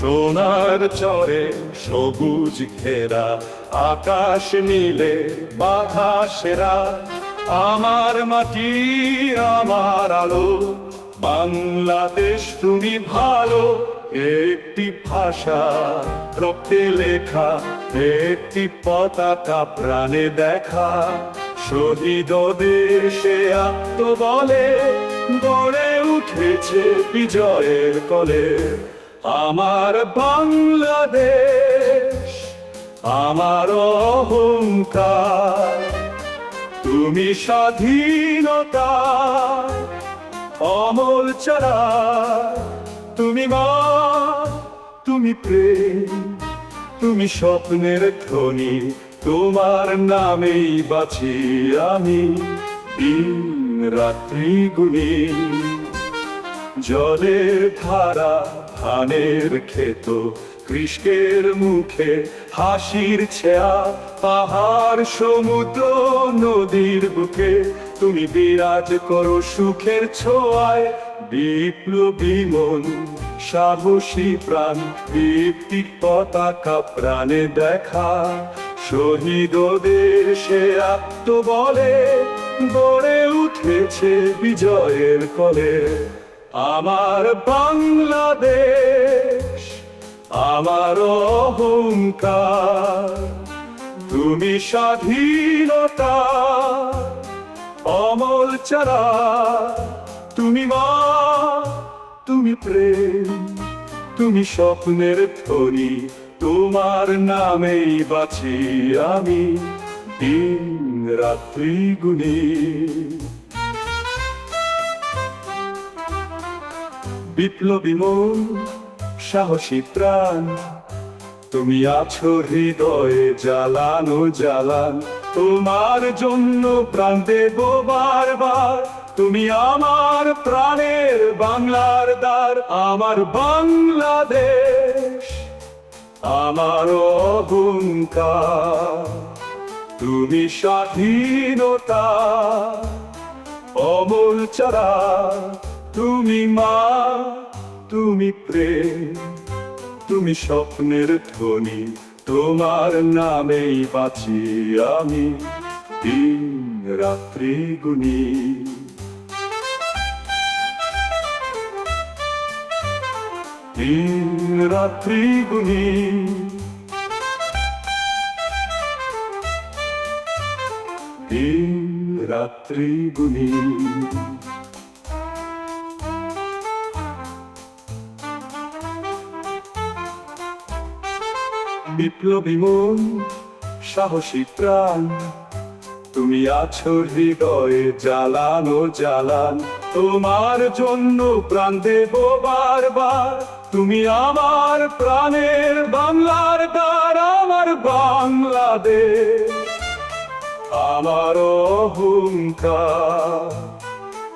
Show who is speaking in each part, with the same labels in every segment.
Speaker 1: সোনার চরে সবুজ ঘেরা, আকাশ নীলে বাতাসেরা। আমার মাটি আমার আলো, বাংলাদেশ তুমি ভালো। একটি ভাষা রক্তে লেখা, একটি পতাকা প্রাণে দেখা। শহীদ দেশে আত্মবলে গড়ে উঠেছে বিজয়ের কলে। আমার বাংলাদেশ আমার অহংকার, তুমি স্বাধীনতা অমল চারা। তুমি মা, তুমি প্রেম, তুমি স্বপ্নের ধ্বনি। তোমার নামেই বাঁচি আমি, দিন রাত্রি গুনি। জলের ধারা, ধানের ক্ষেত, কৃষকের মুখে হাসির ছেয়া। পাহাড় সমুদ্র নদীর বুকে তুমি বিরাজ করো সুখের ছোঁয়ায়। বিপ্লবী মন, সাহসী প্রাণ, দীপ্তি পতাকা প্রাণে দেখা। শহীদ দেশে আত্মবলে গড়ে উঠেছে বিজয়ের কলে। আমার বাংলাদেশ আমার অহংকার, তুমি স্বাধীনতা অমল চারা। তুমি মা, তুমি প্রেম, তুমি স্বপ্নের ধ্বনি। তোমার নামেই বাঁচি আমি, দিন রাত্রি গুনি। বিপ্লবী মন, সাহসী প্রাণ, তুমি আছো হৃদয়ে জ্বালানো জ্বালান। তোমার জন্য প্রাণ দেব বারবার। তুমি আমার প্রাণের বাংলার দ্বার। আমার বাংলাদেশ আমার অহংকার, তুমি স্বাধীনতা অমল চারা। তুমি মা, তুমি প্রেম, তুমি স্বপ্নের ধ্বনি। তোমার নামেই বাঁচি আমি, দিন রাত্রি গুনি। দিন রাত্রি গুনি। দিন রাত্রি গুনি। বিপ্লবী মন, সাহসী প্রাণ, তুমি আছো হৃদয়ে জ্বালানো জ্বালান। তোমার জন্য প্রাণ দেব বারবার। তুমি আমার প্রাণের বাংলার দ্বার। আমার বাংলাদেশ আমার অহংকার,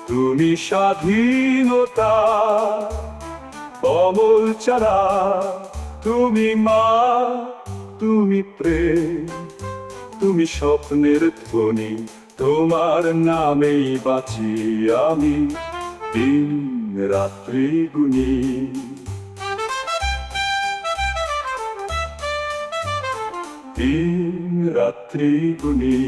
Speaker 1: তুমি স্বাধীনতা অমল চারা। তুমি মা, তুমি প্রেম, তুমি স্বপ্নের ধ্বনি। তোমার নামেই বাঁচি আমি, দিন রাত্রি গুনি। দিন রাত্রি গুনি।